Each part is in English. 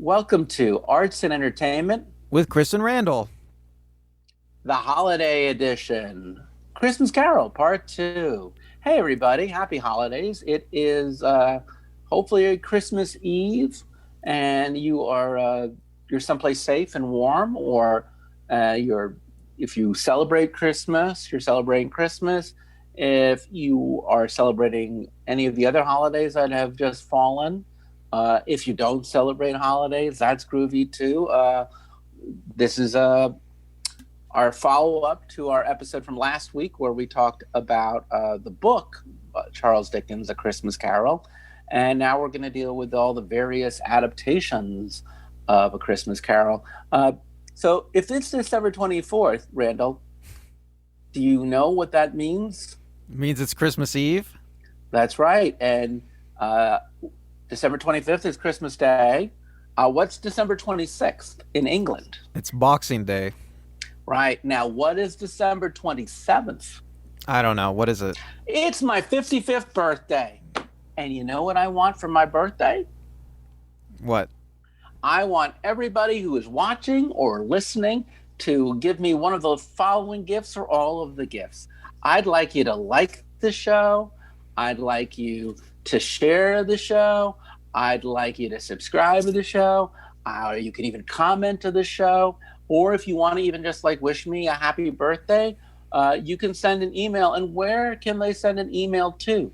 Welcome to Arts and Entertainment, with Chris and Randall. the holiday edition, Christmas Carol Part 2. Hey, everybody, happy holidays. It is hopefully Christmas Eve, and you're someplace safe and warm, or if you celebrate Christmas, you're celebrating Christmas. If you are celebrating any of the other holidays that have just fallen, if you don't celebrate holidays, that's groovy too. This is our follow-up to our episode from last week where we talked about the book, Charles Dickens, A Christmas Carol. And now we're going to deal with all the various adaptations of A Christmas Carol. So if it's December 24th, Randall, do you know what that means? It means it's Christmas Eve. That's right. And December 25th is Christmas Day. What's December 26th in England? It's Boxing Day. Right. Now, what is December 27th? I don't know. What is it? It's my 55th birthday. And you know what I want for my birthday? What? I want everybody who is watching or listening to give me one of the following gifts or all of the gifts. I'd like you to like the show. I'd like you to share the show. I'd like you to subscribe to the show. You can even comment to the show. Or if you want to even just wish me a happy birthday, you can send an email. And where can they send an email to?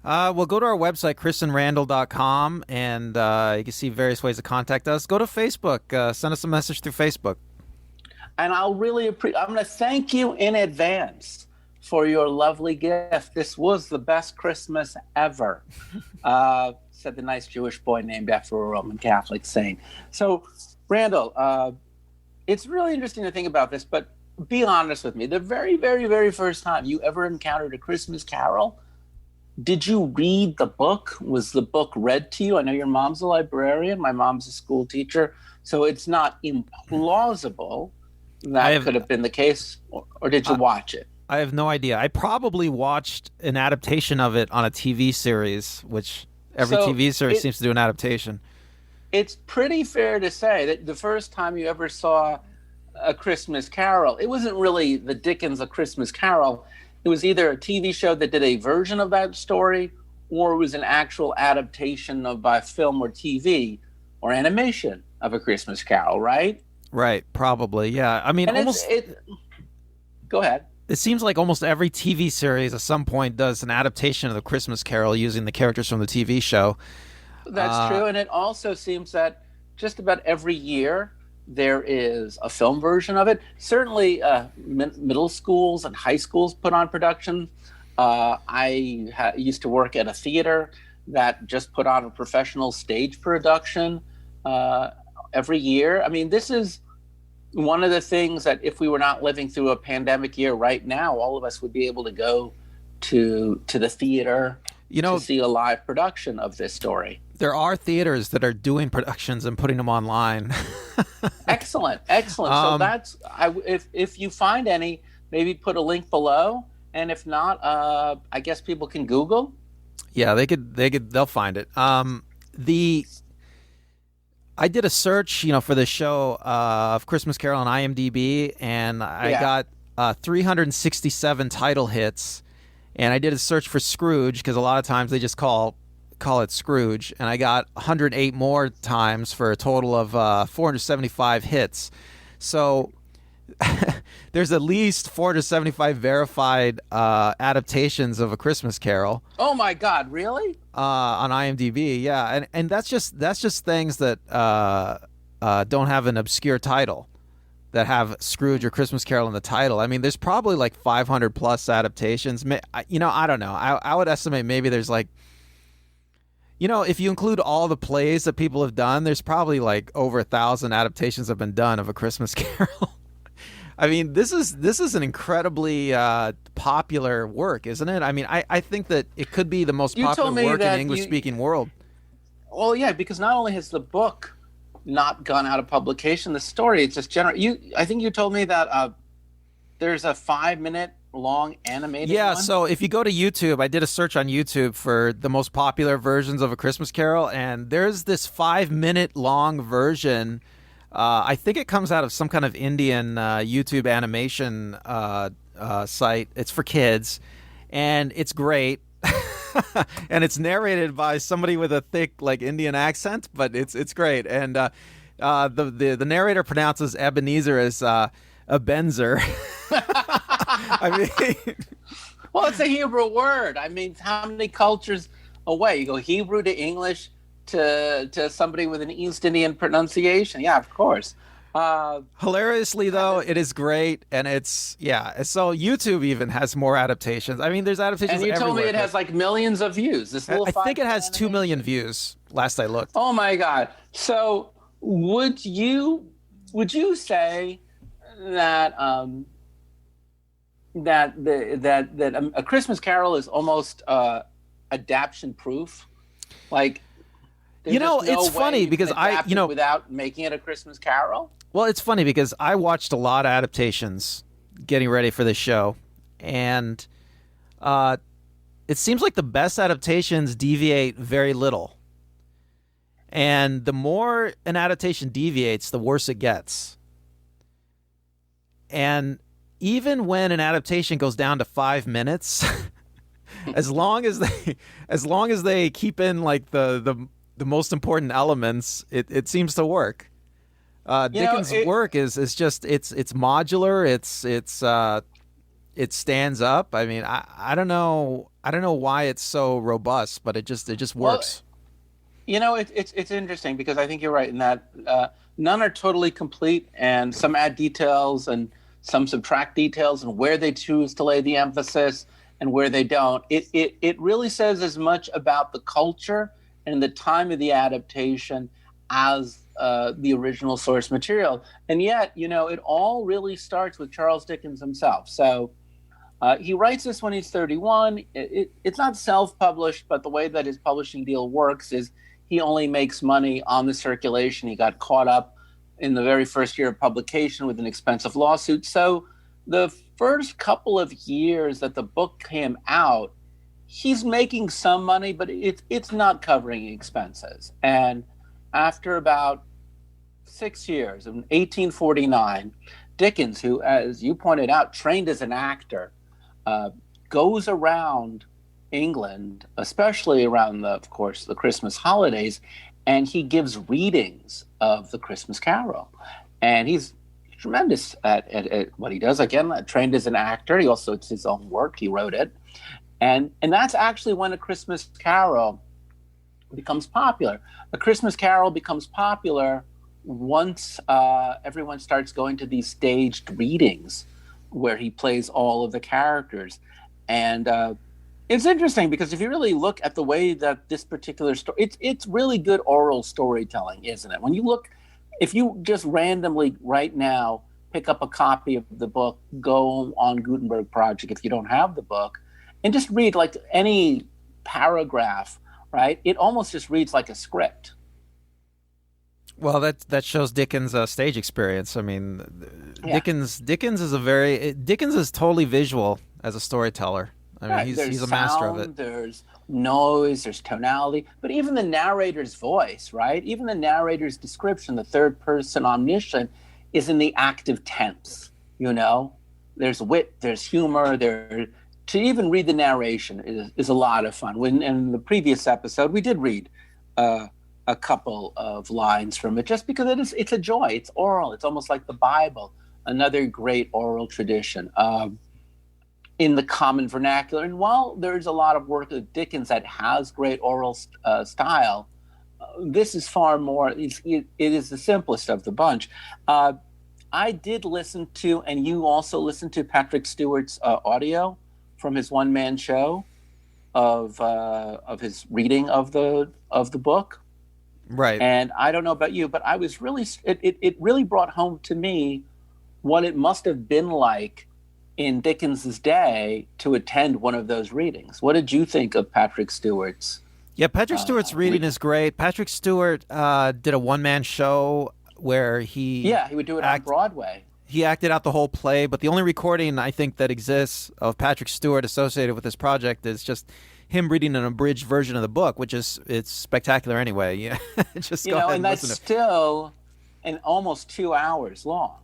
Well, go to our website, chrisandrandall.com, and you can see various ways to contact us. Go to Facebook. Send us a message through Facebook. And I'm going to thank you in advance for your lovely gift. This was the best Christmas ever, said the nice Jewish boy named after a Roman Catholic saint. So, Randall, it's really interesting to think about this, but be honest with me. The very, very, very first time you ever encountered A Christmas Carol, did you read the book? Was the book read to you? I know your mom's a librarian. My mom's a school teacher. So it's not implausible that could have been the case. Or did you watch it? I have no idea. I probably watched an adaptation of it on a TV series, which every TV series seems to do an adaptation. It's pretty fair to say that the first time you ever saw A Christmas Carol, it wasn't really the Dickens A Christmas Carol. It was either a TV show that did a version of that story, or it was an actual adaptation by film or TV or animation of A Christmas Carol, right? Right, probably, yeah. I mean, Go ahead. It seems like almost every TV series at some point does an adaptation of The Christmas Carol using the characters from the TV show. That's true, and it also seems that just about every year there is a film version of it. Certainly middle schools and high schools put on production. I used to work at a theater that just put on a professional stage production every year. I mean, this is one of the things that if we were not living through a pandemic year right now, all of us would be able to go to the theater to see a live production of this story. There are theaters that are doing productions and putting them online. Excellent. So if you find any, maybe put a link below, and if not, I guess people can Google. Yeah, they'll find it. I did a search, for the show of Christmas Carol on IMDb, and I got 367 title hits. And I did a search for Scrooge because a lot of times they just call it Scrooge, and I got 108 more times for a total of 475 hits. So there's at least 475 verified adaptations of A Christmas Carol. Oh my God! Really? On IMDb, yeah, and that's just things that don't have an obscure title, that have Scrooge or Christmas Carol in the title. I mean, there's probably 500 plus adaptations. I don't know. I would estimate maybe there's if you include all the plays that people have done, there's probably over 1,000 adaptations have been done of A Christmas Carol. I mean, this is an incredibly popular work, isn't it? I mean, I think that it could be the most popular work in the English-speaking world. Well, yeah, because not only has the book not gone out of publication, the story, it's just general. I think you told me that there's a 5-minute long animated Yeah, one? so if you go to YouTube, I did a search on YouTube for the most popular versions of A Christmas Carol, and there's this 5-minute long version. I think it comes out of some kind of Indian YouTube animation site. It's for kids, and it's great. And it's narrated by somebody with a thick, like, Indian accent, but it's great. And the narrator pronounces Ebenezer as Ebenzer. I mean, Well, it's a Hebrew word. I mean, how many cultures away? You go Hebrew to English to somebody with an East Indian pronunciation. Yeah, of course. hilariously though, it is great, and it's So YouTube even has more adaptations. I mean, there's adaptations. And you told me everywhere, it has like millions of views. This little I think it has 2 million animation. views. Last I looked. Oh my God! So would you say that A Christmas Carol is almost adaptation proof? Like, there's just no It's way funny you can because adapt it without making it a Christmas Carol. well, it's funny because I watched a lot of adaptations getting ready for this show, and it seems like the best adaptations deviate very little. And the more an adaptation deviates, the worse it gets. And even when an adaptation goes down to 5 minutes, as long as they keep in like the most important elements, it seems to work. Dickens' work is just it's modular. It stands up. I mean, I don't know why it's so robust, but it just works. It's interesting because I think you're right in that none are totally complete, and some add details and some subtract details, and where they choose to lay the emphasis and where they don't. It really says as much about the culture and the time of the adaptation as the original source material. And yet, it all really starts with Charles Dickens himself. So he writes this when he's 31. It's not self-published, but the way that his publishing deal works is he only makes money on the circulation. He got caught up in the very first year of publication with an expensive lawsuit. So the first couple of years that the book came out, he's making some money, but it's not covering expenses. And after about 6 years, in 1849, Dickens, who, as you pointed out, trained as an actor, goes around England, especially around of course, the Christmas holidays, and he gives readings of the Christmas Carol. And he's tremendous at what he does. Again, trained as an actor. It's his own work. He wrote it. And that's actually when A Christmas Carol becomes popular. A Christmas Carol becomes popular once everyone starts going to these staged readings where he plays all of the characters. And it's interesting because if you really look at the way that this particular story, it's really good oral storytelling, isn't it? If you just randomly right now pick up a copy of the book, go on Gutenberg Project if you don't have the book, and just read like any paragraph, right? It almost just reads like a script. Well, that shows Dickens' stage experience. I mean, Yeah. Dickens is totally visual as a storyteller. I mean, Right. he's a master of it. There's noise, there's tonality, but even the narrator's voice, right? Even the narrator's description, the third person omniscient, is in the active tense. There's wit, there's humor, to even read the narration is a lot of fun. In the previous episode, we did read a couple of lines from it, just because it's a joy. It's oral. It's almost like the Bible, another great oral tradition in the common vernacular. And while there's a lot of work of Dickens that has great oral style, this is far more. It is the simplest of the bunch. I did listen to, and you also listened to Patrick Stewart's audio from his one-man show of his reading of the book. Right. And I don't know about you, but I was really it really brought home to me what it must have been like in Dickens's day to attend one of those readings. What did you think of Patrick Stewart's? Yeah, Patrick Stewart's reading is great. Patrick Stewart did a one-man show where he would do it on Broadway. he acted out the whole play, but the only recording I think that exists of Patrick Stewart associated with this project is just him reading an abridged version of the book, which it's spectacular anyway. Yeah, just go ahead and that's listen still almost 2 hours long.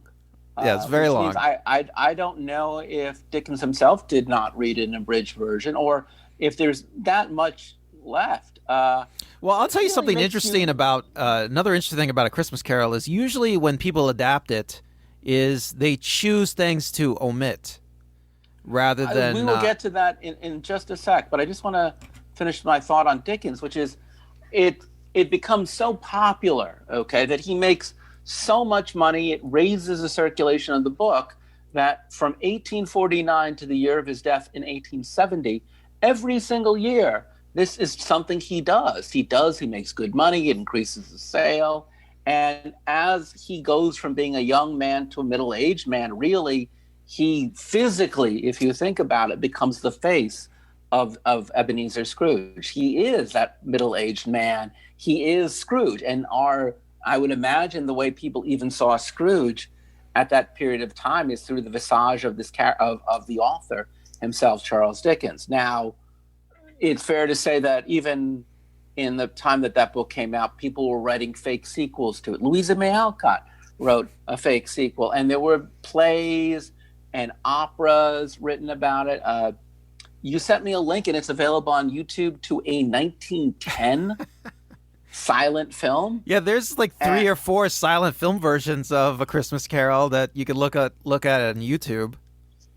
Yeah, it's very long. I don't know if Dickens himself did not read an abridged version, or if there's that much left. Well, I'll tell you something interesting about another interesting thing about A Christmas Carol is usually when people adapt it, is they choose things to omit rather than. We will get to that in just a sec, but I just want to finish my thought on Dickens, which is it becomes so popular, okay, that he makes so much money, it raises the circulation of the book that from 1849 to the year of his death in 1870, every single year, this is something he does. He makes good money, it increases the sale. And as he goes from being a young man to a middle-aged man, really, he physically, if you think about it, becomes the face of Ebenezer Scrooge. He is that middle-aged man. He is Scrooge. And I would imagine the way people even saw Scrooge at that period of time is through the visage of of the author himself, Charles Dickens. Now, it's fair to say that even in the time that book came out, people were writing fake sequels to it. Louisa May Alcott wrote a fake sequel, and there were plays and operas written about it. You sent me a link, and it's available on YouTube, to a 1910 silent film. Yeah, there's like 3 or 4 silent film versions of A Christmas Carol that you could look at on YouTube.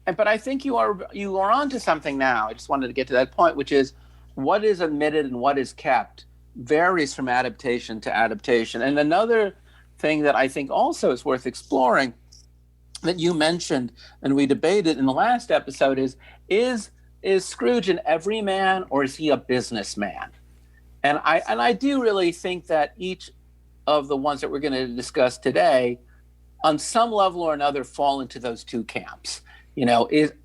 But I think you are onto something now. I just wanted to get to that point, which is what is omitted and what is kept varies from adaptation to adaptation. And another thing that I think also is worth exploring that you mentioned and we debated in the last episode is Scrooge an everyman or is he a businessman? And I do really think that each of the ones that we're going to discuss today, on some level or another, fall into those two camps.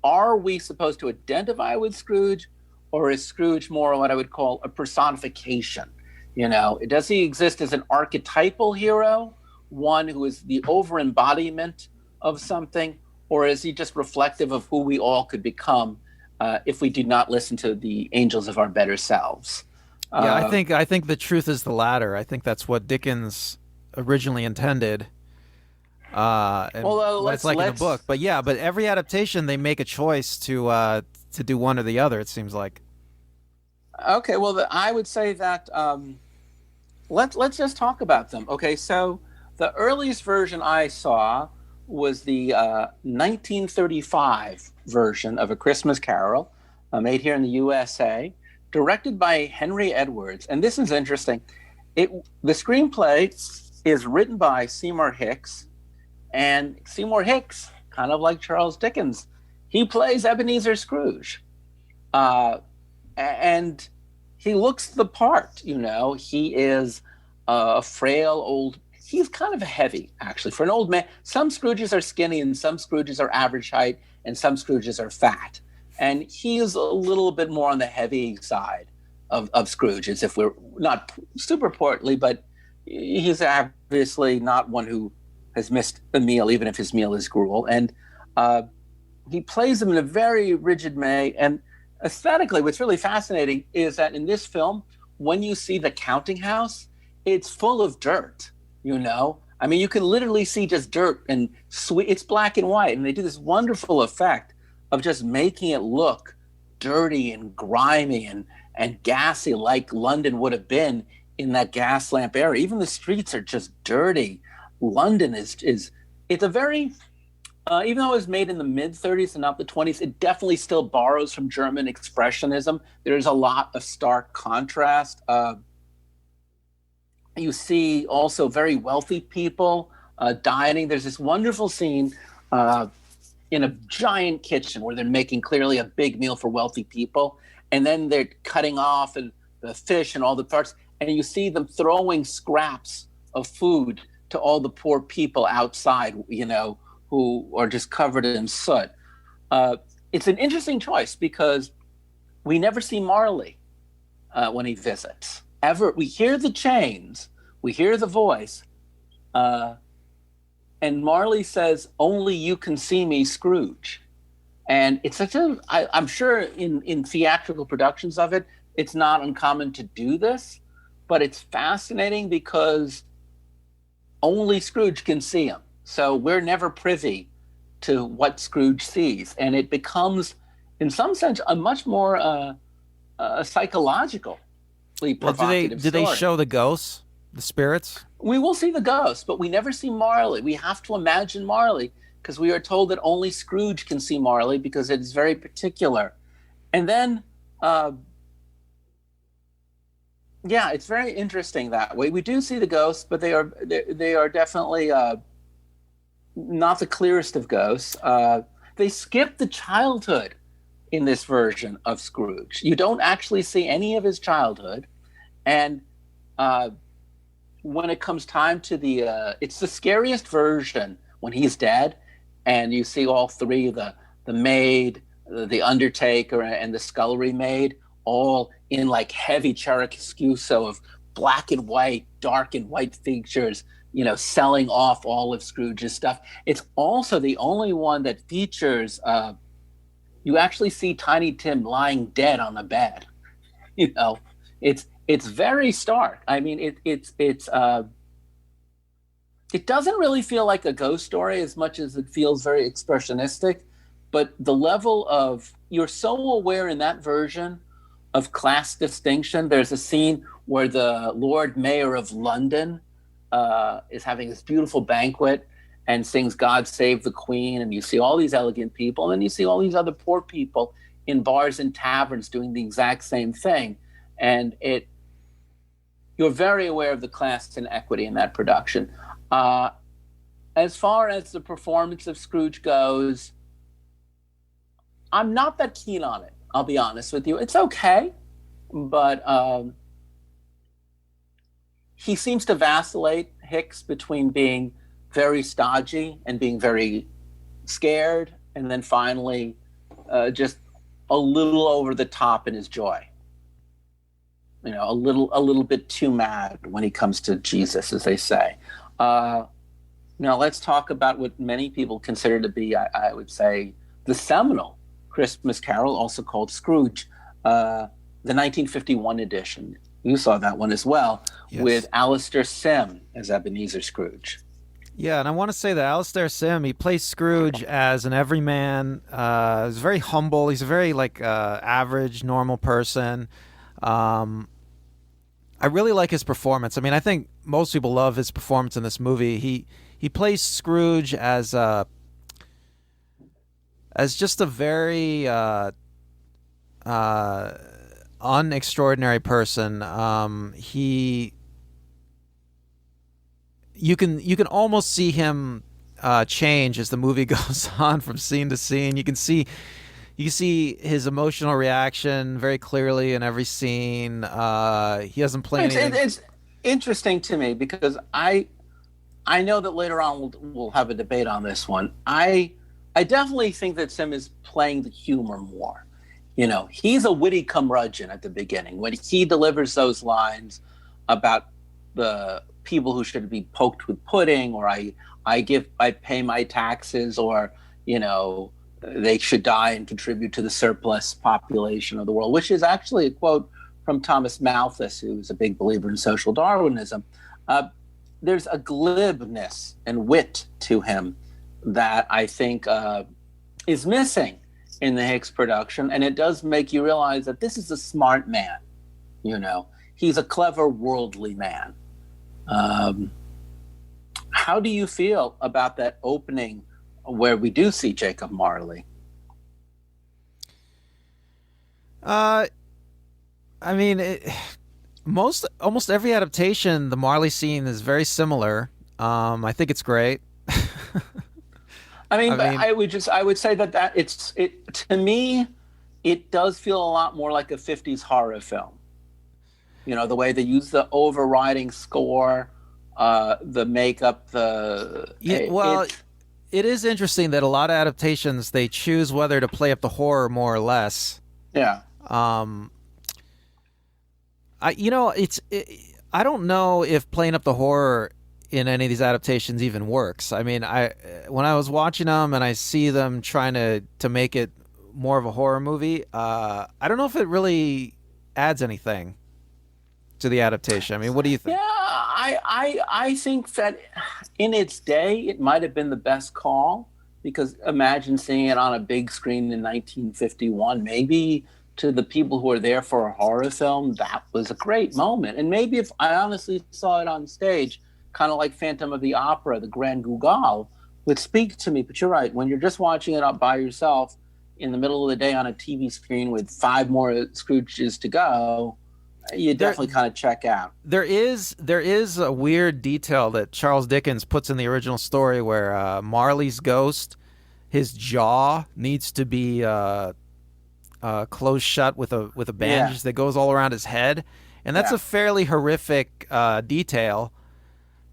Are we supposed to identify with Scrooge, or is Scrooge more what I would call a personification? Does he exist as an archetypal hero, one who is the over-embodiment of something, or is he just reflective of who we all could become if we do not listen to the angels of our better selves? Yeah, I think the truth is the latter. I think that's what Dickens originally intended. It's like in the book, but every adaptation they make a choice to do one or the other. It seems like. Okay, well, I would say that let's just talk about them. Okay, so the earliest version I saw was the 1935 version of A Christmas Carol, made here in the USA, directed by Henry Edwards. And this is interesting. The screenplay is written by Seymour Hicks, and Seymour Hicks, kind of like Charles Dickens, he plays Ebenezer Scrooge. And he looks the part, he is a frail old, he's kind of heavy, actually, for an old man. Some Scrooges are skinny and some Scrooges are average height and some Scrooges are fat. And he's a little bit more on the heavy side of Scrooge, as if we're not super portly, but he's obviously not one who has missed a meal, even if his meal is gruel. And he plays him in a very rigid way. And aesthetically, what's really fascinating is that in this film, when you see the counting house, it's full of dirt, I mean, you can literally see just dirt and it's black and white. And they do this wonderful effect of just making it look dirty and grimy and gassy, like London would have been in that gas lamp era. Even the streets are just dirty. London it's a very, even though it was made in the mid-30s and not the 20s, it definitely still borrows from German Expressionism. There's a lot of stark contrast. You see also very wealthy people dining. There's this wonderful scene in a giant kitchen where they're making clearly a big meal for wealthy people. And then they're cutting off the fish and all the parts. And you see them throwing scraps of food to all the poor people outside, who are just covered in soot. It's an interesting choice because we never see Marley when he visits. Ever. We hear the chains, we hear the voice, and Marley says, "Only you can see me, Scrooge." And it's such I'm sure in theatrical productions of it, it's not uncommon to do this, but it's fascinating because only Scrooge can see him. So we're never privy to what Scrooge sees. And it becomes, in some sense, a much more psychologically provocative do they story. show the ghosts, the spirits? We will see the ghosts, but we never see Marley. We have to imagine Marley because we are told that only Scrooge can see Marley because it is very particular. And then, yeah, it's very interesting that way. We do see the ghosts, but they are definitely not the clearest of ghosts. They skip the childhood in this version of Scrooge. You don't actually see any of his childhood, and when it comes time to it's the scariest version when he's dead, and you see all three, the maid, the undertaker, and the scullery maid, all in like heavy chiaroscuro of black and white, dark and white features, selling off all of Scrooge's stuff. It's also the only one that features, you actually see Tiny Tim lying dead on the bed. It's very stark. I mean, it doesn't really feel like a ghost story as much as it feels very expressionistic, but the level of, you're so aware in that version of class distinction. There's a scene where the Lord Mayor of London is having this beautiful banquet and sings God Save the Queen, and you see all these elegant people, and then you see all these other poor people in bars and taverns doing the exact same thing. And you're very aware of the class inequity in that production. As far as the performance of Scrooge goes, I'm not that keen on it. I'll be honest with you. It's okay, but he seems to vacillate, Hicks, between being very stodgy and being very scared, and then finally just a little over the top in his joy. A little bit too mad when he comes to Jesus, as they say. Now let's talk about what many people consider to be, I would say, the seminal Christmas Carol, also called Scrooge, the 1951 edition. You saw that one as well, yes, with Alistair Sim as Ebenezer Scrooge. Yeah, and I want to say that Alistair Sim, he plays Scrooge as an everyman. He's very humble. He's a very average, normal person. I really like his performance. I mean, I think most people love his performance in this movie. He plays Scrooge as just a very unextraordinary person. You can almost see him change as the movie goes on from scene to scene. You can see his emotional reaction very clearly in every scene. He doesn't play anything. It's interesting to me because I know that later on we'll have a debate on this one. I definitely think that Sim is playing the humor more. He's a witty curmudgeon at the beginning when he delivers those lines about the people who should be poked with pudding, or I pay my taxes, or they should die and contribute to the surplus population of the world, which is actually a quote from Thomas Malthus, who's a big believer in social Darwinism. There's a glibness and wit to him that I think is missing in the Hicks production, and it does make you realize that this is a smart man. He's a clever, worldly man. How do you feel about that opening where we do see Jacob Marley? I mean, almost every adaptation, the Marley scene is very similar. I think it's great. I would say that to me, it does feel a lot more like a 50s horror film. The way they use the overriding score, the makeup, it is interesting that a lot of adaptations, they choose whether to play up the horror more or less. Yeah. I don't know if playing up the horror in any of these adaptations even works. I mean, when I was watching them and I see them trying to make it more of a horror movie, I don't know if it really adds anything to the adaptation. I mean, what do you think? Yeah, I think that in its day, it might have been the best call, because imagine seeing it on a big screen in 1951. Maybe to the people who are there for a horror film, that was a great moment. And maybe if I honestly saw it on stage, kind of like Phantom of the Opera, the Grand Guignol, would speak to me. But you're right, when you're just watching it up by yourself in the middle of the day on a TV screen with 5 more Scrooges to go, you definitely kind of check out. There is a weird detail that Charles Dickens puts in the original story where Marley's ghost, his jaw needs to be closed shut with a bandage that goes all around his head, and that's a fairly horrific detail.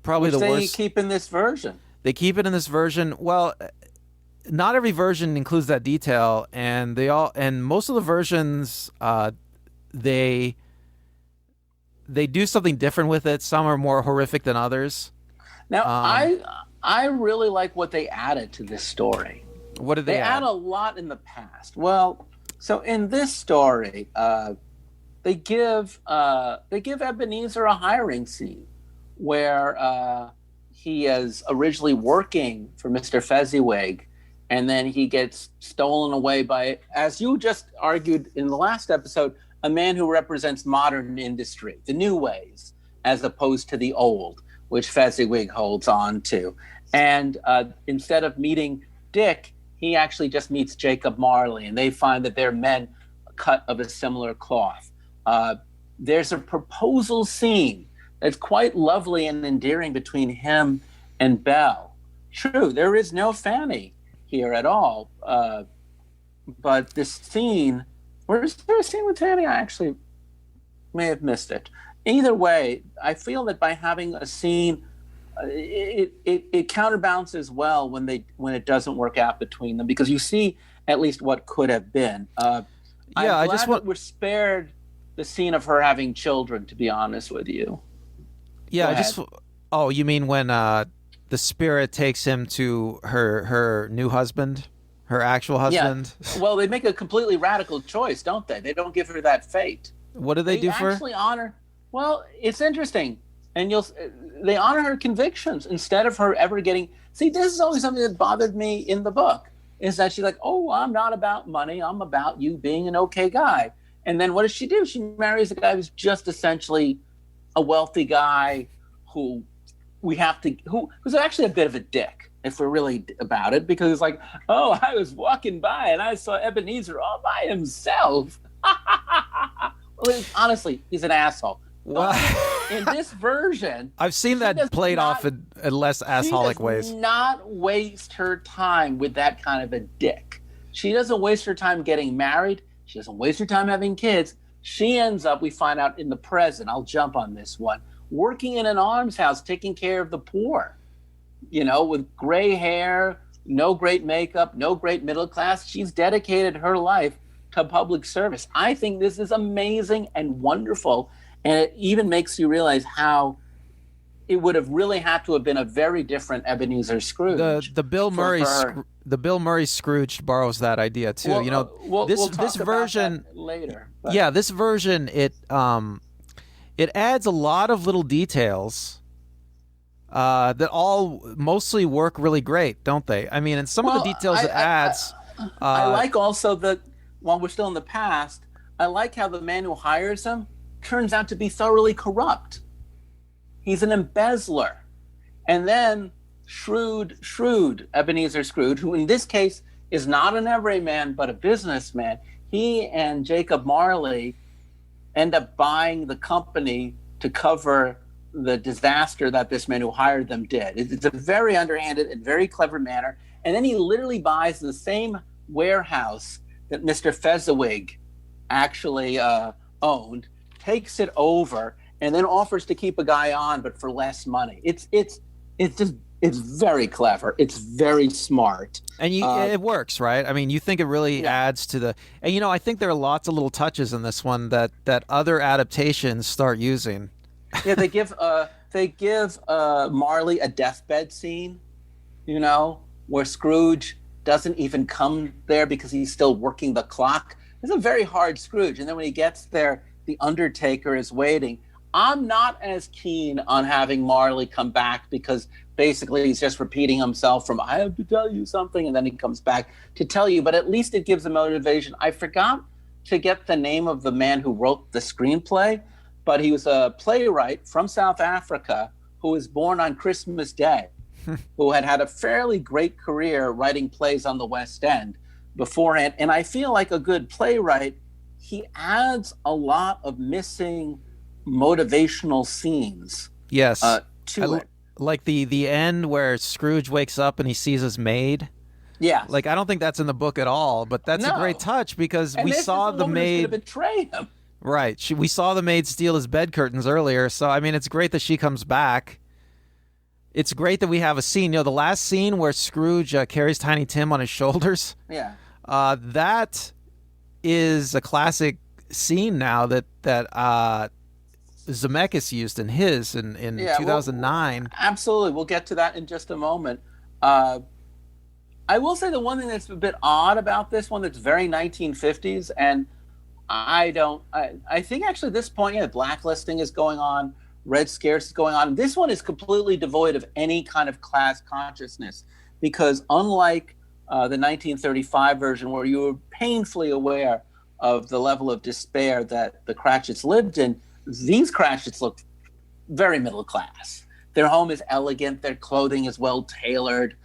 Probably Which the worst. They keep in this version. They keep it in this version. Well, not every version includes that detail, and most of the versions they do something different with it. Some are more horrific than others. Now, I really like what they added to this story. What did they add? They add a lot in the past. Well, so in this story, they give Ebenezer a hiring scene where he is originally working for Mr. Fezziwig, and then he gets stolen away by, as you just argued in the last episode, a man who represents modern industry, the new ways, as opposed to the old, which Fezziwig holds on to. And instead of meeting Dick, he actually just meets Jacob Marley, and they find that they're men cut of a similar cloth. There's a proposal scene that's quite lovely and endearing between him and Belle. True, there is no Fanny here at all, but this scene, or is there a scene with Fanny? I actually may have missed it. Either way, I feel that by having a scene, it counterbalances well when it doesn't work out between them, because you see at least what could have been. I'm glad that we're spared the scene of her having children, to be honest with you. Yeah, you mean when the spirit takes him to her new husband, her actual husband? Yeah. Well, they make a completely radical choice, don't they? They don't give her that fate. What do they do for her? They actually honor. Well, it's interesting, and they honor her convictions instead of her ever getting. See, this is always something that bothered me in the book, is that she's like, "Oh, I'm not about money. I'm about you being an okay guy." And then what does she do? She marries a guy who's just essentially a wealthy guy who's actually a bit of a dick, if we're really about it, because it's like, "Oh, I was walking by and I saw Ebenezer all by himself." Well, honestly, he's an asshole. Well, in this version, I've seen that played off in less assholic ways. She does not waste her time with that kind of a dick. She doesn't waste her time getting married. She doesn't waste her time having kids. She ends up, we find out in the present, I'll jump on this one, working in an almshouse, taking care of the poor, with gray hair, no great makeup, no great middle class. She's dedicated her life to public service. I think this is amazing and wonderful. And it even makes you realize how it would have really had to have been a very different Ebenezer Scrooge. The Bill Murray Scrooge borrows that idea too. We'll this talk version about that later. But. Yeah, this version it adds a lot of little details that all mostly work really great, don't they? I mean, and some of the details it adds. I like also that while we're still in the past, I like how the man who hires him turns out to be thoroughly corrupt. He's an embezzler. And then shrewd Ebenezer Scrooge, who in this case is not an everyman but a businessman, he and Jacob Marley end up buying the company to cover the disaster that this man who hired them did. It's a very underhanded and very clever manner. And then he literally buys the same warehouse that Mr. Fezziwig actually owned, takes it over, and then offers to keep a guy on, but for less money. It's very clever. It's very smart. And it works, right? I mean, you think it really adds to the... And, I think there are lots of little touches in this one that other adaptations start using. Yeah, they give they give Marley a deathbed scene, where Scrooge doesn't even come there because he's still working the clock. It's a very hard Scrooge. And then when he gets there, the Undertaker is waiting. I'm not as keen on having Marley come back because basically he's just repeating himself from, I have to tell you something, and then he comes back to tell you, but at least it gives a motivation. I forgot to get the name of the man who wrote the screenplay, but he was a playwright from South Africa who was born on Christmas Day, who had a fairly great career writing plays on the West End beforehand. And I feel like a good playwright, he adds a lot of missing motivational scenes. Yes. To it. Like the end where Scrooge wakes up and he sees his maid. Yeah. Like, I don't think that's in the book at all, but that's a great touch because we saw the maid betray him. Right. We saw the maid steal his bed curtains earlier. So, I mean, it's great that she comes back. It's great that we have a scene. The last scene where Scrooge carries Tiny Tim on his shoulders. Yeah. That is a classic scene now that Zemeckis used in his in 2009. Absolutely. We'll get to that in just a moment. I will say the one thing that's a bit odd about this one that's very 1950s, and I think actually at this point, blacklisting is going on, Red Scarce is going on. This one is completely devoid of any kind of class consciousness because unlike the 1935 version where you were painfully aware of the level of despair that the Cratchits lived in, these Cratchits look very middle class. Their home is elegant. Their clothing is well tailored.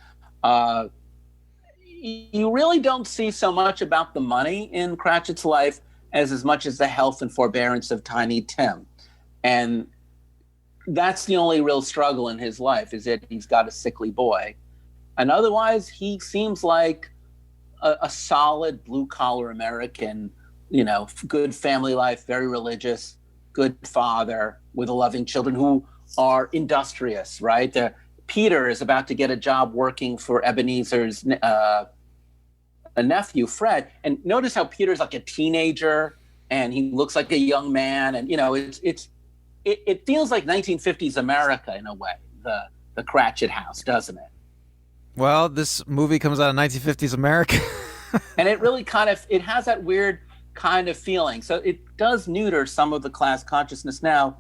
You really don't see so much about the money in Cratchit's life as much as the health and forbearance of Tiny Tim. And that's the only real struggle in his life, is that he's got a sickly boy. And otherwise, he seems like a solid blue-collar American, good family life, very religious, good father with 11 children who are industrious, right? Peter is about to get a job working for Ebenezer's a nephew, Fred. And notice how Peter's like a teenager and he looks like a young man. And, it feels like 1950s America in a way, the Cratchit house, doesn't it? Well, this movie comes out of 1950s America. And it really it has that weird kind of feeling. So it does neuter some of the class consciousness. Now,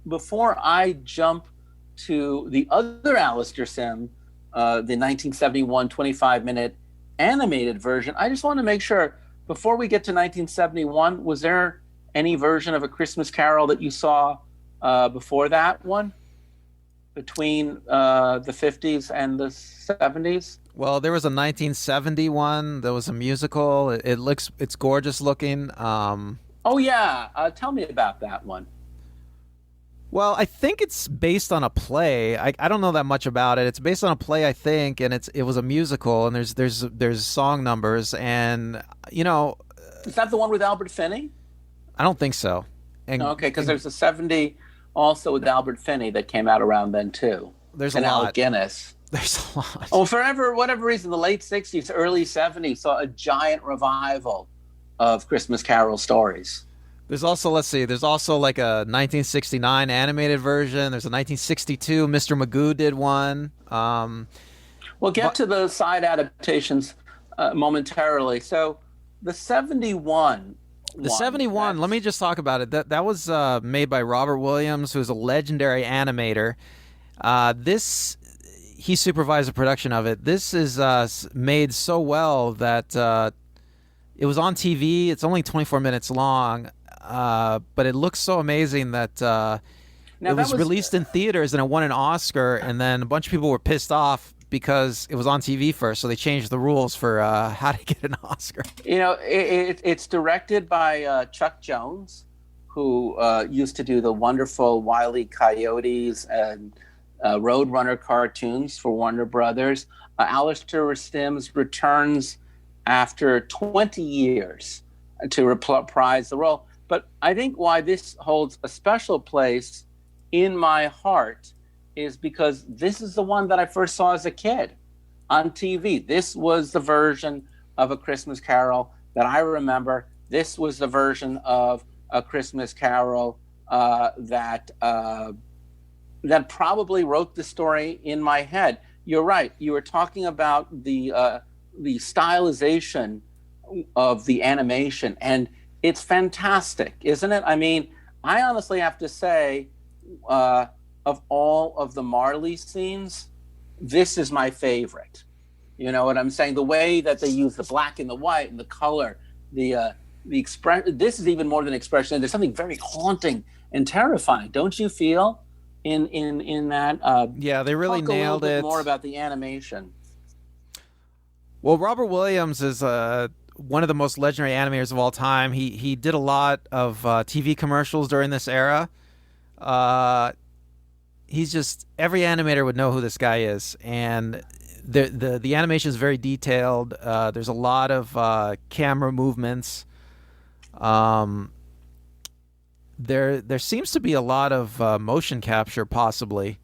before I jump to the other Alistair Sim, the 1971 25-minute animated version, I just want to make sure, before we get to 1971, was there any version of A Christmas Carol that you saw before that one, between the 50s and the 70s? Well, there was a 1971. There was a musical. It's gorgeous looking. Oh yeah, tell me about that one. Well, I think it's based on a play. I don't know that much about it. It's based on a play, I think, and it was a musical, and there's song numbers, and Is that the one with Albert Finney? I don't think so. Okay, because there's a 70 also with Albert Finney that came out around then too. There's and a lot. Alec Guinness. There's a lot. Oh, whatever reason, the late 60s, early 70s saw a giant revival of Christmas Carol stories. There's also, there's also like a 1969 animated version. There's a 1962, Mr. Magoo did one. We'll get to the side adaptations momentarily. So the 71... The 71, let me just talk about it. That was made by Robert Williams, who's a legendary animator. He supervised the production of it. This is made so well that it was on TV. It's only 24 minutes long, but it looks so amazing that it was released in theaters and it won an Oscar, and then a bunch of people were pissed off because it was on TV first, so they changed the rules for how to get an Oscar. It's directed by Chuck Jones, who used to do the wonderful Wile E. Coyotes and Roadrunner cartoons for Warner Brothers. Alistair Sim returns after 20 years to reprise the role. But I think why this holds a special place in my heart is because this is the one that I first saw as a kid on TV. This was the version of A Christmas Carol that I remember. This was the version of A Christmas Carol that that probably wrote the story in my head. You're right. You were talking about the stylization of the animation, and it's fantastic, isn't it? I mean, I honestly have to say, uh, of all of the Marley scenes, this is my favorite. You know what I'm saying? The way that they use the black and the white and the color, the expression. This is even more than expression. There's something very haunting and terrifying. Don't you feel in that? Yeah, they really talk a little nailed bit it. more about the animation. Well, Robert Williams is one of the most legendary animators of all time. He did a lot of TV commercials during this era. He's just every animator would know who this guy is, and the animation is very detailed. There's a lot of camera movements. There seems to be a lot of motion capture, possibly.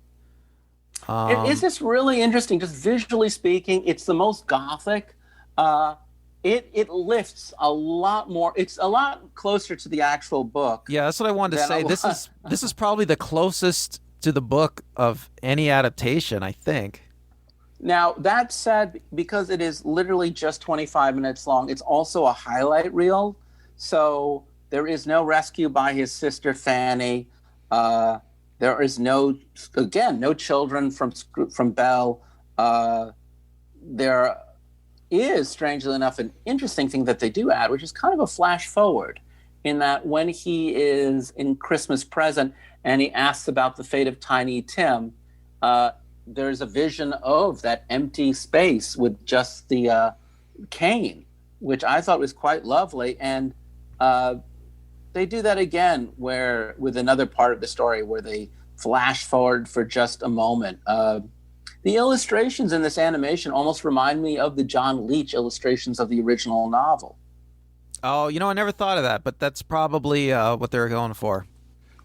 It's just really interesting, just visually speaking. It's the most gothic. It lifts a lot more. It's a lot closer to the actual book. Yeah, that's what I wanted to say. This is probably the closest to the book of any adaptation, I think. Now, that said, because it is literally just 25 minutes long, it's also a highlight reel. So there is no rescue by his sister Fanny. There is no children from Belle. There is, strangely enough, an interesting thing that they do add, which is kind of a flash forward, in that when he is in Christmas Present and he asks about the fate of Tiny Tim, there's a vision of that empty space with just the cane, which I thought was quite lovely. And they do that again with another part of the story where they flash forward for just a moment. The illustrations in this animation almost remind me of the John Leach illustrations of the original novel. Oh, I never thought of that, but that's probably what they were going for.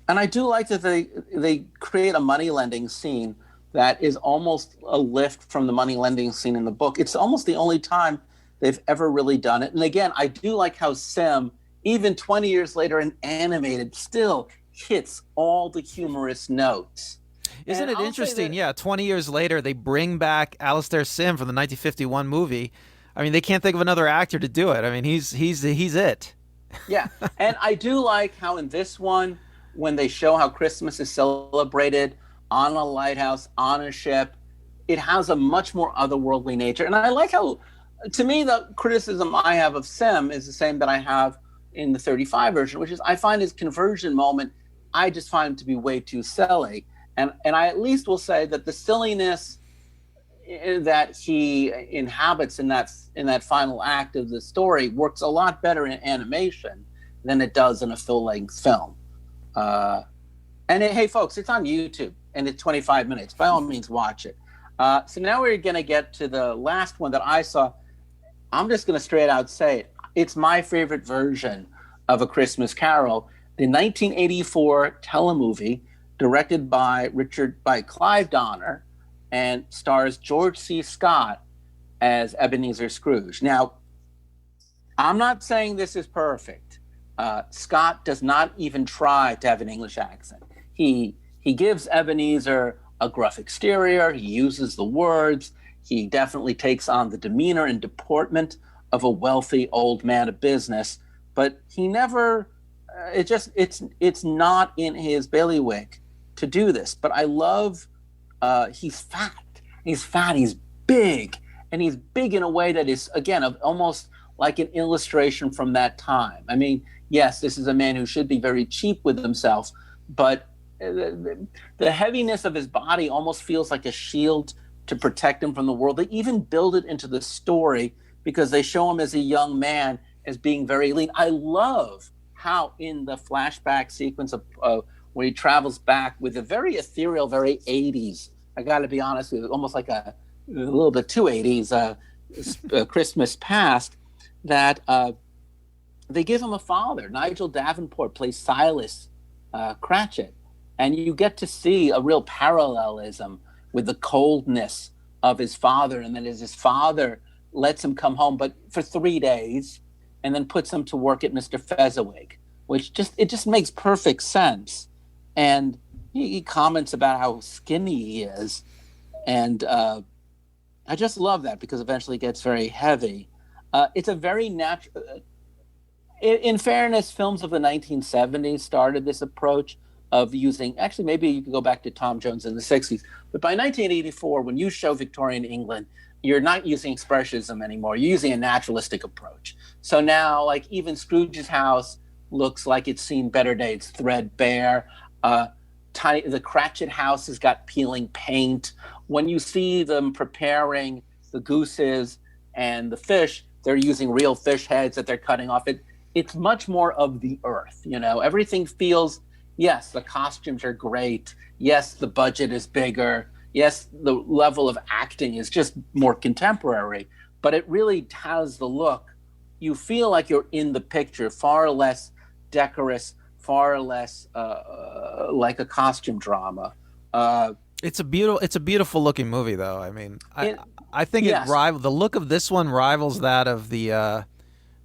And I do like that they create a money lending scene that is almost a lift from the money lending scene in the book. It's almost the only time they've ever really done it. And again, I do like how Sim, even 20 years later in animated, still hits all the humorous notes. Isn't it interesting? Yeah, 20 years later, they bring back Alistair Sim from the 1951 movie. I mean, they can't think of another actor to do it. I mean, he's it. Yeah, and I do like how in this one, when they show how Christmas is celebrated on a lighthouse, on a ship, it has a much more otherworldly nature. And I like how, to me, the criticism I have of Sim is the same that I have in the 35 version, which is I find his conversion moment, I just find him to be way too silly. And I at least will say that the silliness that he inhabits in that final act of the story works a lot better in animation than it does in a full-length film. Hey, folks, it's on YouTube, and it's 25 minutes. By all means, watch it. So now we're going to get to the last one that I saw. I'm just going to straight out say it. It's my favorite version of A Christmas Carol, the 1984 telemovie directed by Clive Donner and stars George C. Scott as Ebenezer Scrooge. Now, I'm not saying this is perfect. Scott does not even try to have an English accent. He gives Ebenezer a gruff exterior. He uses the words. He definitely takes on the demeanor and deportment of a wealthy old man of business. But he never. It's not in his bailiwick to do this. But I love. He's fat. He's big, and he's big in a way that is, again, almost like an illustration from that time. I mean, yes, this is a man who should be very cheap with himself, but the heaviness of his body almost feels like a shield to protect him from the world. They even build it into the story because they show him as a young man as being very lean. I love how in the flashback sequence of where he travels back with a very ethereal, very 80s, I got to be honest with you, almost like a little bit too 80s, Christmas past, that they give him a father. Nigel Davenport plays Silas Cratchit. And you get to see a real parallelism with the coldness of his father. And then as his father lets him come home, but for 3 days, and then puts him to work at Mr. Fezziwig, which just makes perfect sense. And he comments about how skinny he is, and I just love that because eventually it gets very heavy. It's a very natural. In fairness, films of the 1970s started this approach of using. Actually, maybe you could go back to Tom Jones in the 60s, but by 1984, when you show Victorian England, you're not using expressionism anymore. You're using a naturalistic approach. So now, like even Scrooge's house looks like it's seen better days, threadbare. The Cratchit house has got peeling paint. When you see them preparing the gooses and the fish, they're using real fish heads that they're cutting off. It's much more of the earth. Everything feels, yes, the costumes are great. Yes, the budget is bigger. Yes, the level of acting is just more contemporary, but it really has the look. You feel like you're in the picture, far less decorous, far less like a costume drama. It's a beautiful looking movie, though. I mean, I think yes. the look of this one rivals that of the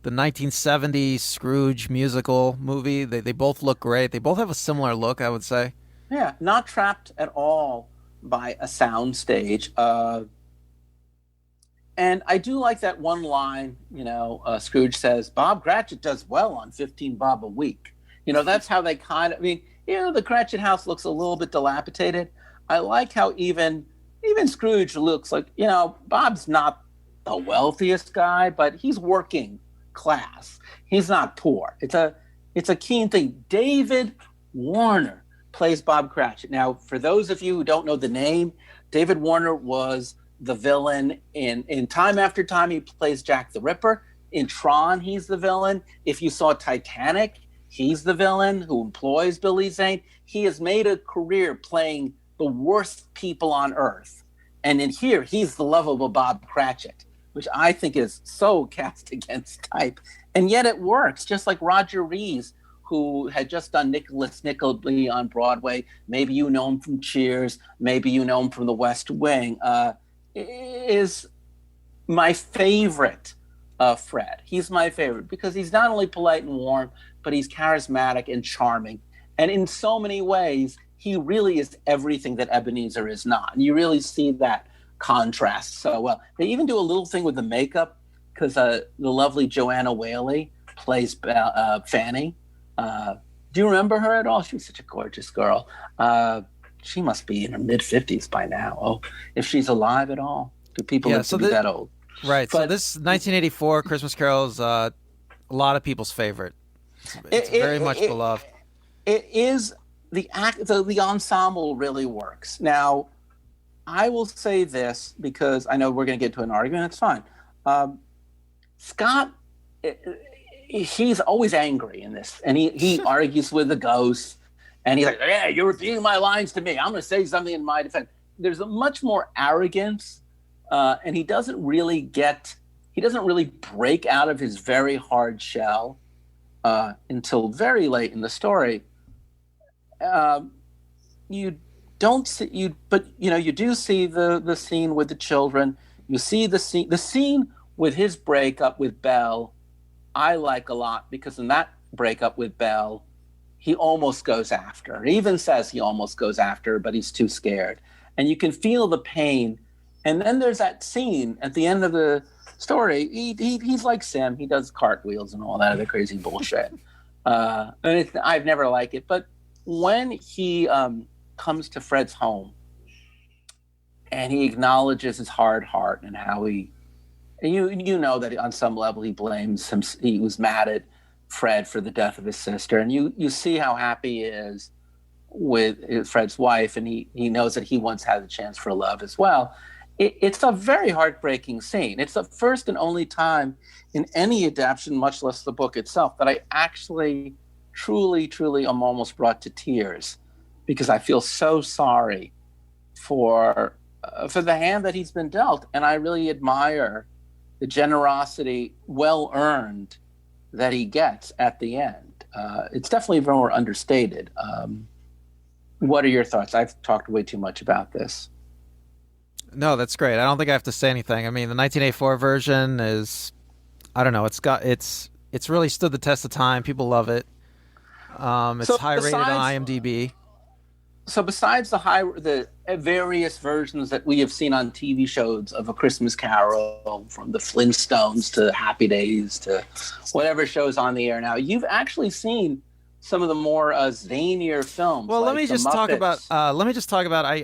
1970s Scrooge musical movie. They both look great. They both have a similar look, I would say. Yeah, not trapped at all by a sound stage. And I do like that one line, Scrooge says, Bob Cratchit does well on 15 bob a week. That's how they the Cratchit house looks a little bit dilapidated. I like how even Scrooge looks like, Bob's not the wealthiest guy, but he's working class. He's not poor. It's a keen thing. David Warner plays Bob Cratchit. Now, for those of you who don't know the name, David Warner was the villain in Time After Time. He plays Jack the Ripper. In Tron, he's the villain. If you saw Titanic, he's the villain who employs Billy Zane. He has made a career playing the worst people on earth. And in here, he's the lovable Bob Cratchit, which I think is so cast against type. And yet it works, just like Roger Rees, who had just done Nicholas Nickleby on Broadway. Maybe you know him from Cheers. Maybe you know him from The West Wing. Is my favorite Fred. He's my favorite because he's not only polite and warm, but he's charismatic and charming. And in so many ways, he really is everything that Ebenezer is not. And you really see that contrast so well. They even do a little thing with the makeup because the lovely Joanna Whaley plays Fanny. Do you remember her at all? She was such a gorgeous girl. She must be in her mid-50s by now. Oh, if she's alive at all. Do people live to be that old? Right. But, so this 1984 Christmas Carol is a lot of people's favorite. It's very much beloved. It is. The ensemble really works. Now, I will say this because I know we're going to get to an argument. It's fine. Scott, he's always angry in this, and he argues with the ghost, and he's like, "Yeah, you're repeating my lines to me. I'm going to say something in my defense." There's a much more arrogance, and he doesn't really break out of his very hard shell until very late in the story. You don't see you, but you do see the scene with the children. You see the scene with his breakup with Belle. I like a lot because in that breakup with Belle, he almost goes after her. He even says he almost goes after her, but he's too scared. And you can feel the pain. And then there's that scene at the end of the story. He's like Sim. He does cartwheels and all that other crazy bullshit. I've never liked it, but when he comes to Fred's home and he acknowledges his hard heart and how you know that on some level he blames him. He was mad at Fred for the death of his sister, and you see how happy he is with Fred's wife, and he knows that he once had a chance for love as well. It's a very heartbreaking scene. It's the first and only time in any adaptation, much less the book itself, that I actually truly am almost brought to tears because I feel so sorry for the hand that he's been dealt, and I really admire the generosity, well earned, that he gets at the end. It's definitely more understated. What are your thoughts? I've talked way too much about this. No, that's great. I don't think I have to say anything. I mean, the 1984 version is, I don't know. It's really stood the test of time. People love it. It's high rated on IMDb. So besides the various versions that we have seen on TV shows of A Christmas Carol, from the Flintstones to Happy Days to whatever shows on the air now, you've actually seen some of the more zanier films. Well, like let me just talk about.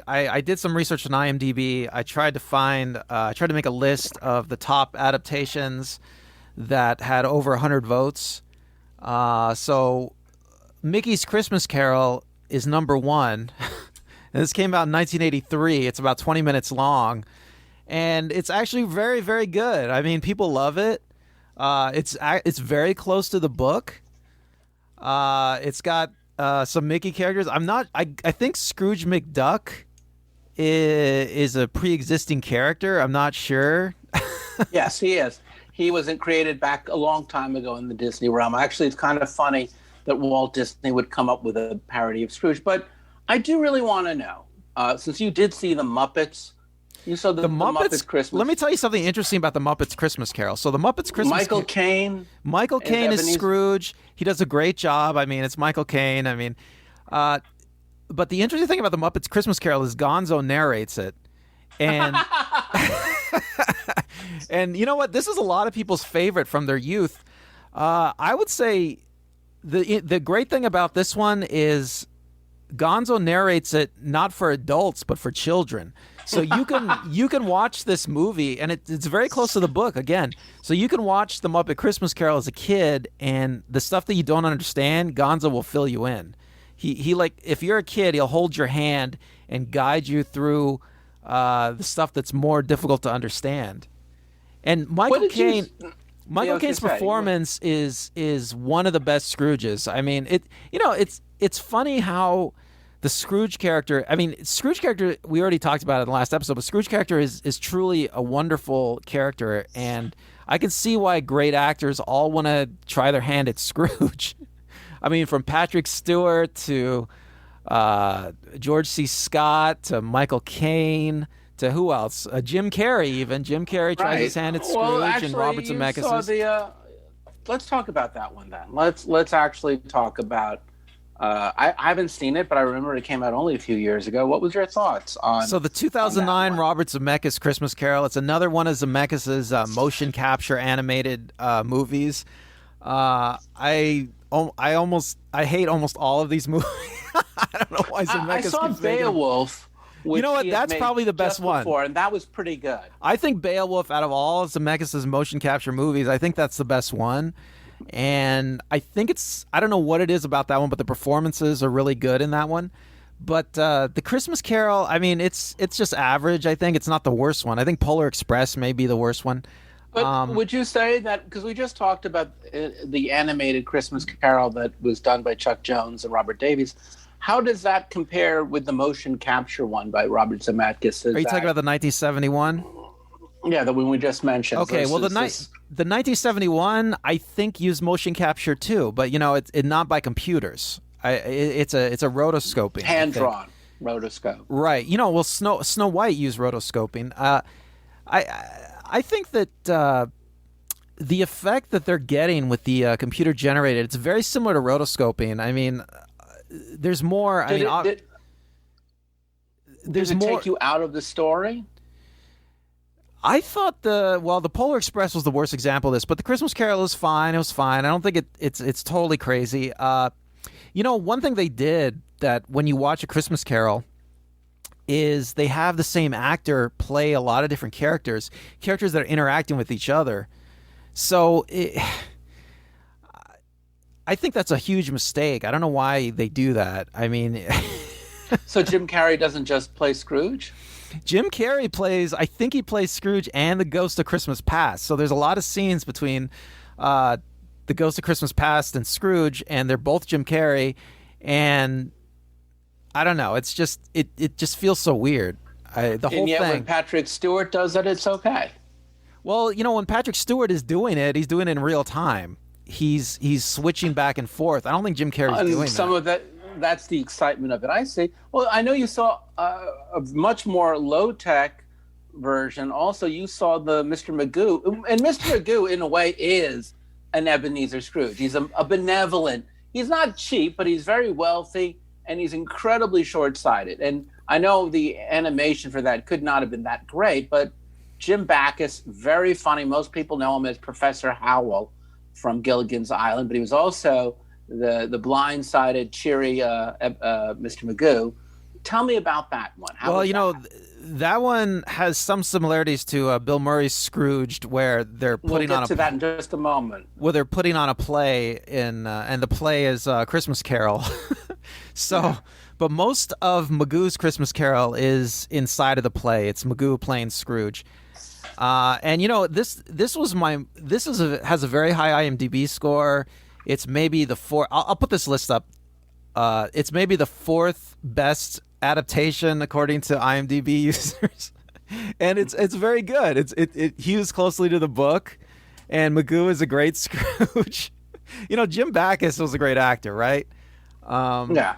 I did some research on IMDb. I tried to find. I tried to make a list of the top adaptations that had over 100 votes. So Mickey's Christmas Carol is number one. And this came out in 1983. It's about 20 minutes long, and it's actually very, very good. I mean, people love it. It's very close to the book. It's got some Mickey characters. I think Scrooge McDuck is a pre-existing character. I'm not sure. Yes, he is. He wasn't created back a long time ago in the Disney realm. Actually, it's kind of funny that Walt Disney would come up with a parody of Scrooge. But I do really want to know, since you did see the Muppets, you saw the Muppets Christmas. Let me tell you something interesting about the Muppets Christmas Carol. So the Muppets Christmas Michael Caine. Michael Caine is Scrooge. He does a great job. I mean, it's Michael Caine. I mean, but the interesting thing about the Muppets Christmas Carol is Gonzo narrates it. And and you know what? This is a lot of people's favorite from their youth. I would say the great thing about this one is Gonzo narrates it not for adults but for children. So you can watch this movie, and it's very close to the book again. So you can watch the Muppet Christmas Carol as a kid, and the stuff that you don't understand, Gonzo will fill you in. He like, if you're a kid, he'll hold your hand and guide you through the stuff that's more difficult to understand. And Michael Caine's performance is one of the best Scrooges. I mean, it's funny how the Scrooge character, we already talked about it in the last episode, but Scrooge character is truly a wonderful character, and I can see why great actors all want to try their hand at Scrooge. I mean, from Patrick Stewart to George C. Scott to Michael Caine to who else? Jim Carrey even. Jim Carrey tries his hand at Scrooge, and Robert Zemeckis. Let's talk about that one then. Let's actually talk about. I haven't seen it, but I remember it came out only a few years ago. What was your thoughts on? So the 2009 Robert Zemeckis Christmas Carol. It's another one of Zemeckis' motion capture animated movies. I hate almost all of these movies. I don't know why Zemeckis. I saw Beowulf. You know what? That's probably the best one. And that was pretty good. I think Beowulf, out of all of Zemeckis' motion capture movies, I think that's the best one. And I think I don't know what it is about that one, but the performances are really good in that one. But the Christmas Carol, I mean, it's just average. I think it's not the worst one. I think Polar Express may be the worst one. But would you say that, because we just talked about the animated Christmas Carol that was done by Chuck Jones and Robert Davies, how does that compare with the motion capture one by Robert Zemeckis? Are you talking about the 1971? Yeah, the one we just mentioned. Okay, well, the 1971, I think, used motion capture too, but it's not by computers. It's a rotoscoping, hand drawn rotoscope. Right. Well, Snow White used rotoscoping. I think that the effect that they're getting with the computer generated, it's very similar to rotoscoping. I mean, there's more. Did it take you out of the story? I thought the Polar Express was the worst example of this, but the Christmas Carol is fine. It was fine. I don't think it's totally crazy. One thing they did that when you watch A Christmas Carol is they have the same actor play a lot of different characters that are interacting with each other. So I think that's a huge mistake. I don't know why they do that. I mean, so Jim Carrey doesn't just play Scrooge? Jim Carrey plays Scrooge and the Ghost of Christmas Past. So there's a lot of scenes between the Ghost of Christmas Past and Scrooge, and they're both Jim Carrey. And I don't know. It's just it just feels so weird. The whole thing. When Patrick Stewart does it, it's okay. Well, when Patrick Stewart is doing it, he's doing it in real time. He's switching back and forth. I don't think Jim Carrey's doing some of that. That's the excitement of it. I see. Well, I know you saw a much more low-tech version. Also, you saw the Mr. Magoo. And Mr. Magoo, in a way, is an Ebenezer Scrooge. He's a benevolent. He's not cheap, but he's very wealthy. and he's incredibly short-sighted. And I know the animation for that could not have been that great, but Jim Backus, very funny. Most people know him as Professor Howell from Gilligan's Island, but he was also the blind-sided, cheery Mr. Magoo. Tell me about that one. That one has some similarities to Bill Murray's Scrooged, where they're putting we'll get to that in just a moment. Where they're putting on a play, and the play is Christmas Carol. But most of Magoo's Christmas Carol is inside of the play. It's Magoo playing Scrooge. And this has a very high IMDb score. It's maybe the fourth. I'll put this list up. It's maybe the fourth best adaptation according to IMDb users, and it's very good. It hews closely to the book, and Magoo is a great Scrooge. Jim Backus was a great actor, right? Yeah,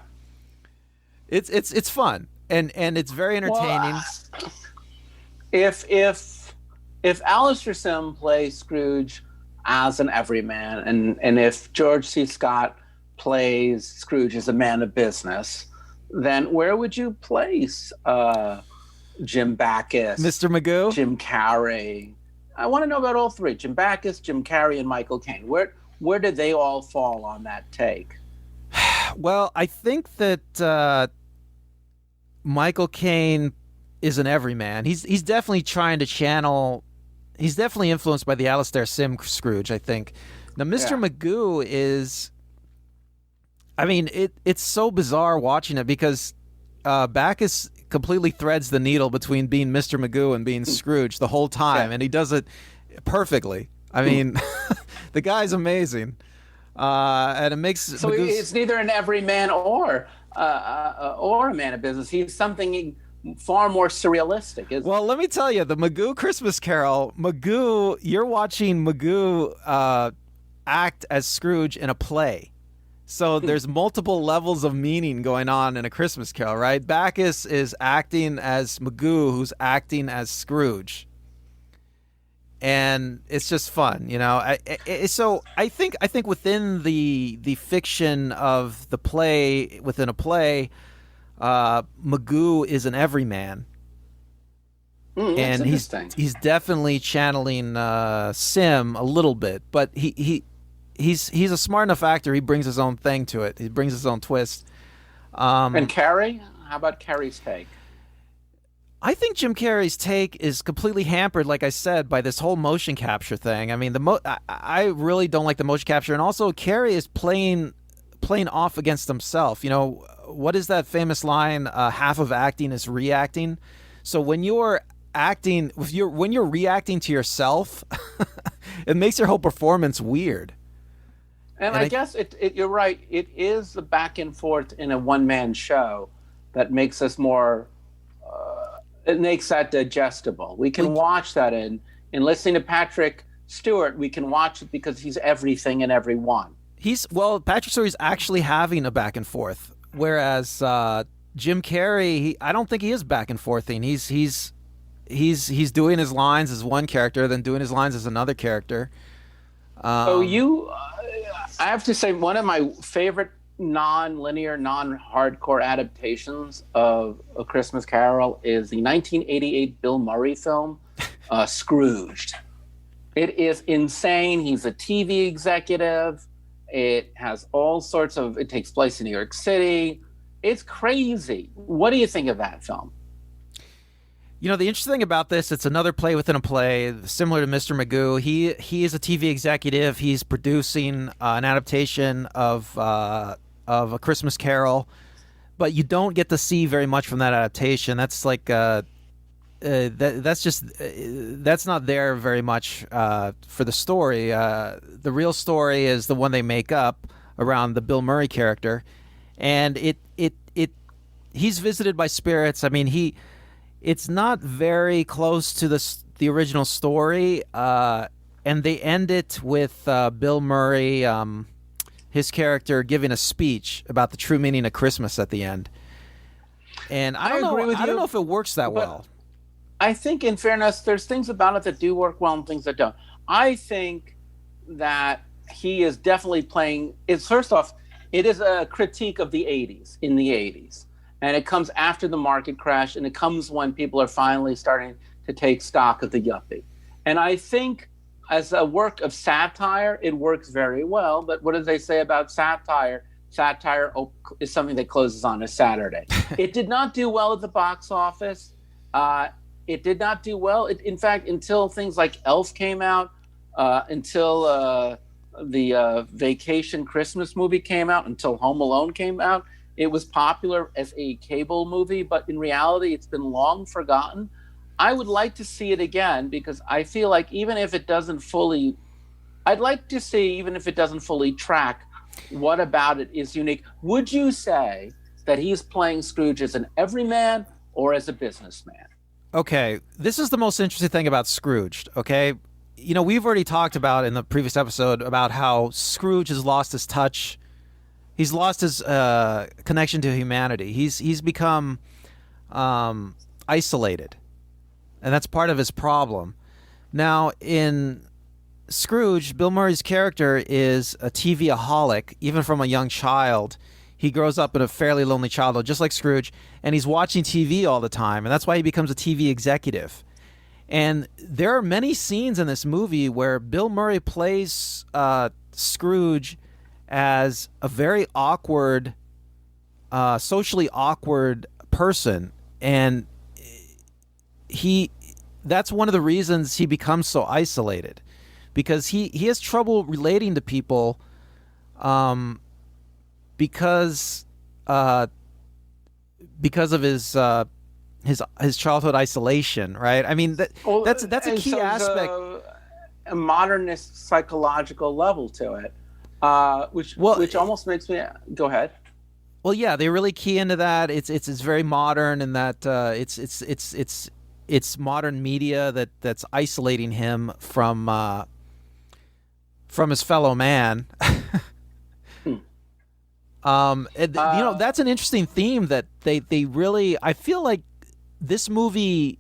it's fun and it's very entertaining. Well, if Alistair Sim plays Scrooge as an everyman, and if George C. Scott plays Scrooge as a man of business, then where would you place Jim Backus, Mr. Magoo, Jim Carrey? I want to know about all three: Jim Backus, Jim Carrey, and Michael Caine. Where did they all fall on that take? Well, I think that Michael Caine is an everyman. He's definitely trying to channel. He's definitely influenced by the Alistair Sim Scrooge, I think. Now, Mr. Magoo is. I mean, it's so bizarre watching it because Backus completely threads the needle between being Mr. Magoo and being Scrooge the whole time, and he does it perfectly. I mean, the guy's amazing, and it makes so it's neither an everyman or a man of business. He's something far more surrealistic. Well, let me tell you, the Magoo Christmas Carol, you're watching Magoo act as Scrooge in a play. So there's multiple levels of meaning going on in A Christmas Carol, right? Backus is acting as Magoo, who's acting as Scrooge, and it's just fun, So I think within the fiction of the play, within a play, Magoo is an everyman, and he's definitely channeling Sim a little bit, but He's a smart enough actor. He brings his own thing to it. He brings his own twist. And Carrey? How about Carrey's take? I think Jim Carrey's take is completely hampered, like I said, by this whole motion capture thing. I mean, I really don't like the motion capture, and also Carrey is playing off against himself. What is that famous line? Half of acting is reacting. So when you're acting, when you're reacting to yourself, it makes your whole performance weird. And I guess you're right. It is the back and forth in a one-man show that makes us more. It makes that digestible. We can watch that in listening to Patrick Stewart. We can watch it because he's everything and everyone. Patrick Stewart's actually having a back and forth, whereas Jim Carrey, I don't think he is back and forthing. He's doing his lines as one character, then doing his lines as another character. I have to say, one of my favorite non-linear, non-hardcore adaptations of A Christmas Carol is the 1988 Bill Murray film, Scrooged. It is insane. He's a TV executive. It has all sorts of... It takes place in New York City. It's crazy. What do you think of that film? The interesting thing about this, it's another play within a play, similar to Mr. Magoo. He is a TV executive. He's producing an adaptation of A Christmas Carol, but you don't get to see very much from that adaptation. That's like that's not there very much for the story. The real story is the one they make up around the Bill Murray character, and he's visited by spirits. I mean, it's not very close to the original story, and they end it with Bill Murray, his character, giving a speech about the true meaning of Christmas at the end. And I don't know if it works that well. I think, in fairness, there's things about it that do work well and things that don't. I think that he is definitely playing. First off, It is a critique of the 80s, in the 80s. And it comes after the market crash, and it comes when people are finally starting to take stock of the yuppie. And I think as a work of satire, it works very well. But what do they say about satire? Satire is something that closes on a Saturday. It did not do well at the box office. It did not do well. In fact, until things like Elf came out, until the Vacation Christmas movie came out, until Home Alone came out, it was popular as a cable movie. But in reality, it's been long forgotten. I would like to see it again because I feel like even if it doesn't fully, I'd like to see even if it doesn't fully track what about it is unique. Would you say that he's playing Scrooge as an everyman or as a businessman? Okay, this is the most interesting thing about Scrooged, okay? You know, we've already talked about in the previous episode about how Scrooge has lost his touch. He's lost his connection to humanity. He's become isolated. And that's part of his problem. Now, in Scrooge, Bill Murray's character is a TV-aholic, even from a young child. He grows up in a fairly lonely childhood, just like Scrooge, and he's watching TV all the time, and that's why he becomes a TV executive. And there are many scenes in this movie where Bill Murray plays Scrooge as a very awkward, socially awkward person, and that's one of the reasons he becomes so isolated, because he has trouble relating to people because of his childhood isolation, right? I mean, that's a key aspect. A modernist psychological level to it, which almost makes me go ahead. Well, yeah, they really key into that. It's very modern, and that it's modern media that's isolating him from his fellow man. That's an interesting theme that they really. I feel like this movie,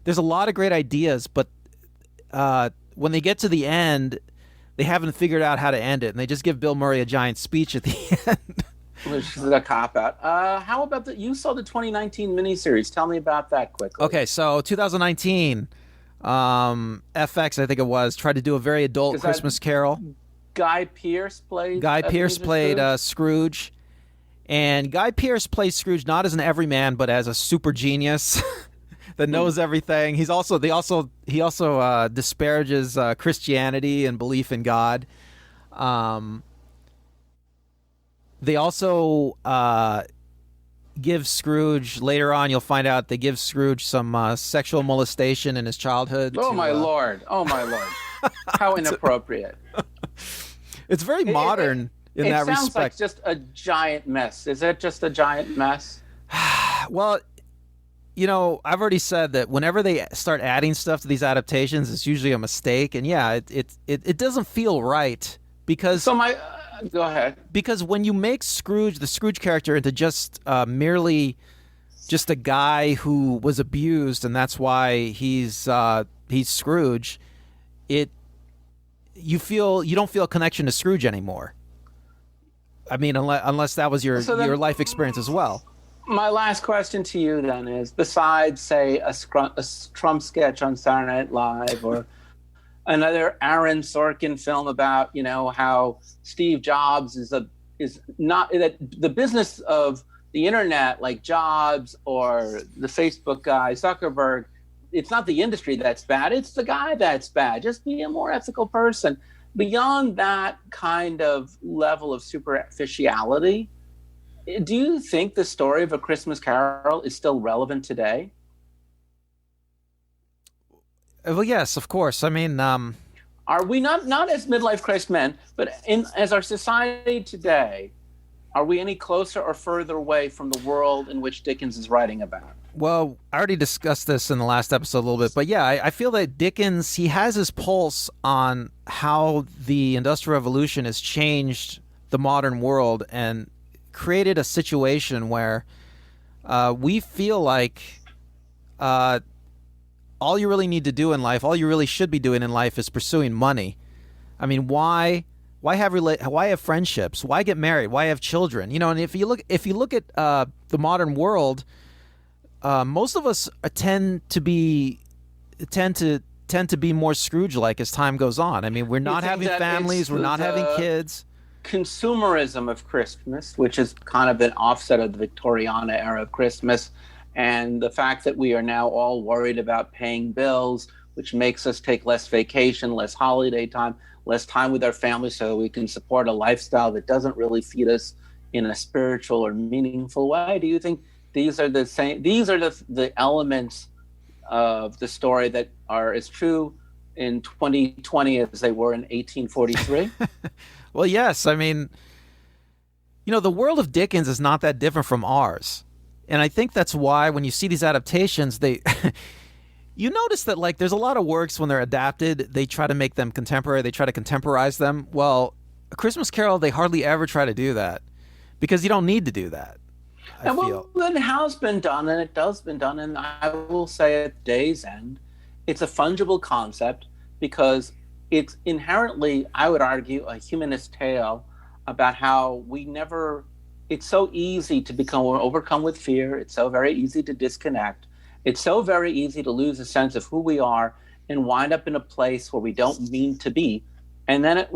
there's a lot of great ideas, but when they get to the end, they haven't figured out how to end it, and they just give Bill Murray a giant speech at the end. Which is a cop-out. How about you saw the 2019 miniseries. Tell me about that quickly. Okay, so 2019, FX, I think it was, tried to do a very adult Christmas Carol. Guy Pearce played Scrooge. And Guy Pearce plays Scrooge not as an everyman, but as a super genius that knows everything. He also disparages Christianity and belief in God. They also give Scrooge, later on you'll find out, they give Scrooge some sexual molestation in his childhood. Oh, my Lord. How inappropriate. It's very modern in that respect. It sounds like just a giant mess. Is it just a giant mess? Well, you know, I've already said that whenever they start adding stuff to these adaptations, it's usually a mistake. And yeah, it doesn't feel right because... Go ahead. Because when you make Scrooge, the Scrooge character, into just merely just a guy who was abused, and that's why he's Scrooge, you don't feel a connection to Scrooge anymore. I mean, unless that was your life experience as well. My last question to you then is: besides, say, a Trump sketch on Saturday Night Live, or another Aaron Sorkin film about, you know, how Steve Jobs is not that the business of the internet, like Jobs or the Facebook guy Zuckerberg, it's not the industry that's bad, it's the guy that's bad. Just be a more ethical person. Beyond that kind of level of superficiality, do you think the story of A Christmas Carol is still relevant today? Well, yes, of course. I mean, are we not as midlife crisis men, but as our society today, are we any closer or further away from the world in which Dickens is writing about? Well, I already discussed this in the last episode a little bit, but yeah, I feel that Dickens, he has his pulse on how the Industrial Revolution has changed the modern world and created a situation where we feel like all you really need to do in life, all you really should be doing in life is pursuing money. I mean, why Why have friendships? Why get married? Why have children? And if you look at the modern world, most of us tend to be more Scrooge-like as time goes on. I mean, we're not having families, we're not having kids. Consumerism of Christmas, which is kind of an offset of the Victoriana era of Christmas, and the fact that we are now all worried about paying bills, which makes us take less vacation, less holiday time, less time with our family, so we can support a lifestyle that doesn't really feed us in a spiritual or meaningful way. Do you think these are the same? These are the elements of the story that are as true in 2020 as they were in 1843? Well, yes. I mean, the world of Dickens is not that different from ours. And I think that's why when you see these adaptations, you notice that, like, there's a lot of works when they're adapted, they try to make them contemporary, they try to contemporize them. Well, A Christmas Carol, they hardly ever try to do that because you don't need to do that. I feel. Well, it has been done, and it does been done, and I will say at day's end, it's a fungible concept because it's inherently, I would argue, a humanist tale about how it's so easy to become overcome with fear. It's so very easy to disconnect. It's so very easy to lose a sense of who we are and wind up in a place where we don't mean to be. And then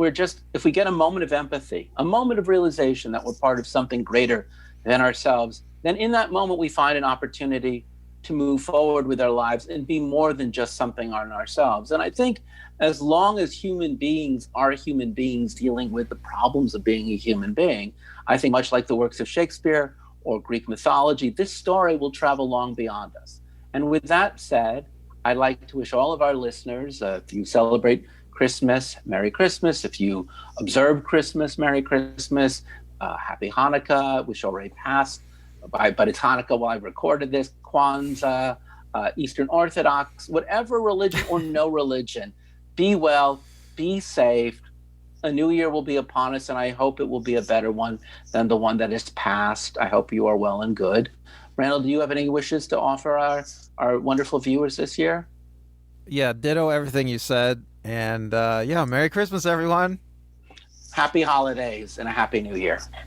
if we get a moment of empathy, a moment of realization that we're part of something greater than ourselves, then in that moment we find an opportunity to move forward with our lives and be more than just something on ourselves. And I think as long as human beings are human beings dealing with the problems of being a human being, I think much like the works of Shakespeare or Greek mythology, this story will travel long beyond us. And with that said, I'd like to wish all of our listeners, if you celebrate Christmas, Merry Christmas. If you observe Christmas, Merry Christmas. Happy Hanukkah, which already passed, but it's Hanukkah while I recorded this. Kwanzaa, Eastern Orthodox, whatever religion or no religion. Be well, be safe. A new year will be upon us, and I hope it will be a better one than the one that is past. I hope you are well and good. Randall, do you have any wishes to offer our wonderful viewers this year? Yeah, ditto everything you said. And Merry Christmas, everyone. Happy holidays and a happy new year.